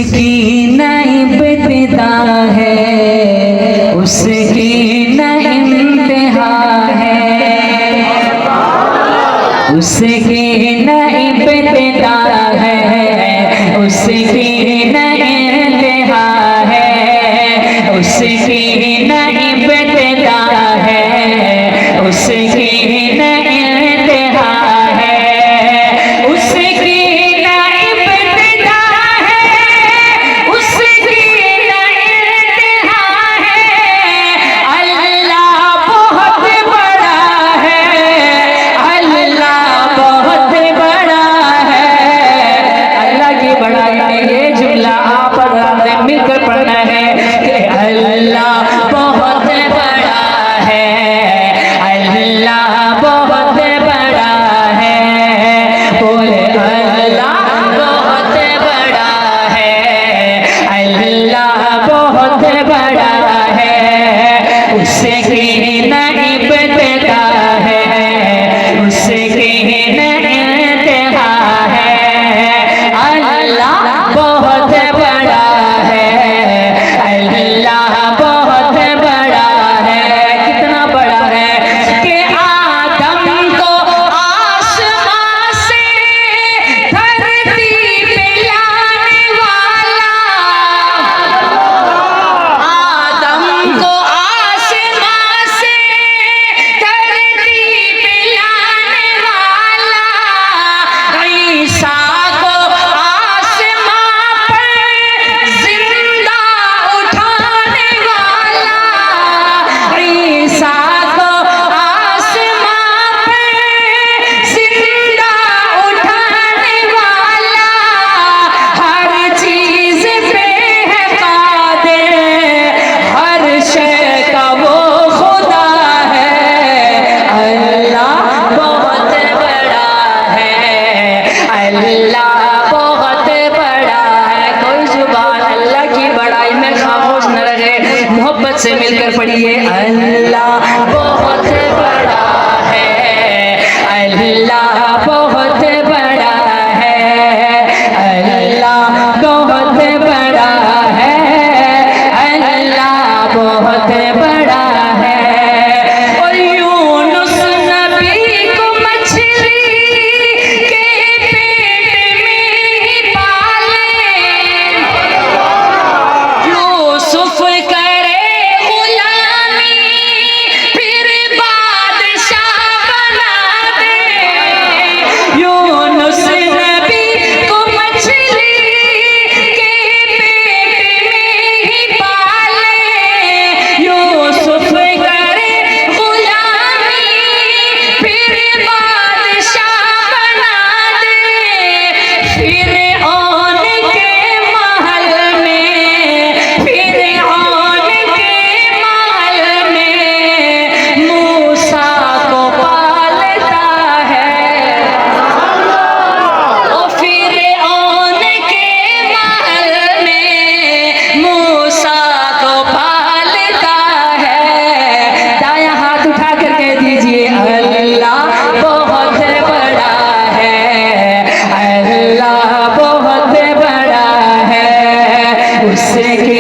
उसकी नई इब्तिदा है, उसकी नई इंतहा है, उसकी नई इब्तिदा है, उसकी नई इंतहा है, उसकी नई इब्तिदा है, उसकी नई इंतहा है, उसकी नई इब्तिदा है, उसकी नई इंतहा है। अल्लाह बहुत बड़ा है, अल्लाह बहुत बड़ा है। अल्लाह की बड़ाई में ये जुमला आप और हमने मिलकर पढ़ना है कि अल्लाह बहुत बड़ा है, अल्लाह बहुत बड़ा है। बोले अल्लाह बहुत बड़ा है, अल्लाह बहुत बड़ा है। उसकी नई इब्तिदा है, उसकी नई इंतहा है। अल्लाह बहुत बड़ा है, अल्लाह बहुत बड़ा है। कितना बड़ा है कि आदम को आसमां से धरती पे लाने वाला, आदम को आसमां से धरती पे लाने वाला, ईसा को आसमां पर जिंदा उठाने वाला, ईसा को आसमां पर जिंदा उठाने वाला, हर चीज पे है कादिर, हर शय का वो खुदा है। अल्लाह बहुत बड़ा है, अल्लाह बहुत बड़ा है। कोई जुबान अल्लाह की बड़ाई में खामोश न रहे, मोहब्बत से मिलकर पढ़िए अल्लाह बहुत बड़ा है, अल्लाह बहुत बड़ा है, अल्लाह बहुत बड़ा है, अल्लाह बहुत बड़ा है। और यूनुस नबी को मछली के पेट में ही पाले, यूसुफ करे गुलामी फिर बादशाह बना दे। यूनुस नबी को मछली के पेट में ही पाले, यूसुफ करे गुलामी फिर बादशाह बना दे। फिरऔन के महल में, फिरऔन के महल में मूसा को पालता है। ओ फिरऔन के महल में मूसा को पालता है। दायां हाथ उठा कर कह दीजिए अल्लाह बहुत बड़ा है, अल्लाह बहुत बड़ा है। उसके